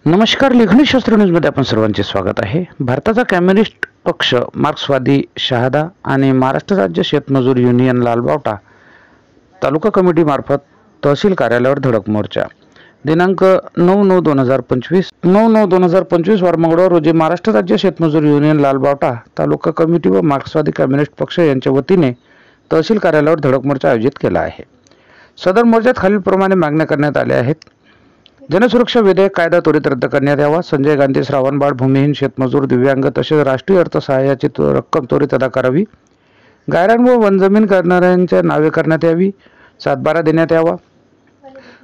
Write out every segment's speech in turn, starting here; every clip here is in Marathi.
नमस्कार. लेखणी शास्त्र न्यूजमध्ये आपण सर्वांचे स्वागत आहे. भारताचा कम्युनिस्ट पक्ष, मार्क्सवादी शहादा आणि महाराष्ट्र राज्य शेतमजूर युनियन लालबावटा तालुका कमिटी मार्फत तहसील कार्यालयावर धडक मोर्चा दिनांक 9/9/2025 वार मंगळवार रोजी महाराष्ट्र राज्य शेतमजूर युनियन लालबावटा तालुका कमिटी व मार्क्सवादी कम्युनिस्ट पक्ष यांच्या वतीने तहसील कार्यालयावर धडक मोर्चा आयोजित केला आहे. सदर मोर्चात खालीलप्रमाणे मागण्या करण्यात आल्या आहेत. जनसुरक्षा विधेयक कायदा त्वरित रद्द करण्यात यावा. संजय गांधी श्रावणबाळ भूमिहीन शेतमजूर दिव्यांग तसेच राष्ट्रीय अर्थसहाय्याची रक्कम त्वरित अदा करावी. गायरान व वनजमीन करणाऱ्यांच्या नावे करण्यात यावी. 7/12 देण्यात यावा.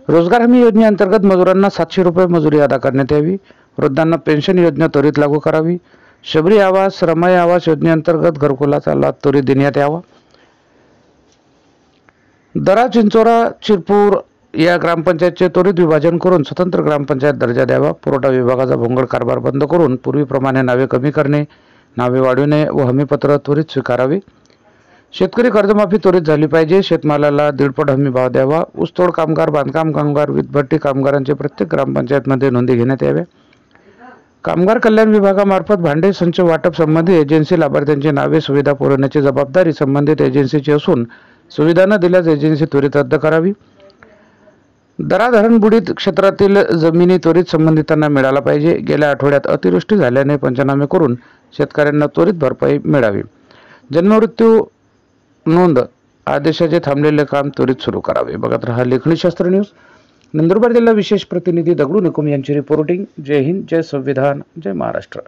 रोजगार हमी योजनेअंतर्गत मजुरांना 700 रुपये मजुरी अदा करण्यात यावी. वृद्धांना पेन्शन योजना त्वरित लागू करावी. शबरी आवास रमाई आवास योजनेअंतर्गत घरकुलाचा लाभ त्वरित देण्यात यावा. दरा चिंचोरा चिरपूर या ग्रामपंचायतचे त्वरित विभाजन करून स्वतंत्र ग्रामपंचायत दर्जा द्यावा. पुरवठा विभागाचा भोंगळ कारभार बंद करून पूर्वीप्रमाणे नावे कमी करणे, नावे वाढविणे व हमीपत्र त्वरित स्वीकारावे. शेतकरी कर्जमाफी त्वरित झाली पाहिजे. शेतमालाला 1.5 हमी भाव द्यावा. ऊसतोड कामगार, बांधकाम कामगार, वीटभट्टी कामगारांचे प्रत्येक ग्रामपंचायतमध्ये नोंदी घेण्यात याव्या. कामगार कल्याण विभागामार्फत भांडे संच वाटप संबंधित एजन्सी लाभार्थ्यांची नावे सुविधा पुरवण्याची जबाबदारी संबंधित एजन्सीची असून सुविधा न दिल्यास एजन्सी त्वरित रद्द करावी. दरा धरणबुडीत क्षेत्रातील जमिनी त्वरित संबंधितांना मिळाला पाहिजे. गेल्या आठवड्यात अतिवृष्टी झाल्याने पंचनामे करून शेतकऱ्यांना त्वरित भरपाई मिळावी. जन्ममृत्यू नोंद आदेशाचे थांबलेले काम त्वरित सुरू करावे. बघत रहा लेखणी शास्त्र न्यूज. नंदुरबार जिल्हा विशेष प्रतिनिधी दगडू निकुम यांची रिपोर्टिंग. जय हिंद, जय संविधान, जय महाराष्ट्र.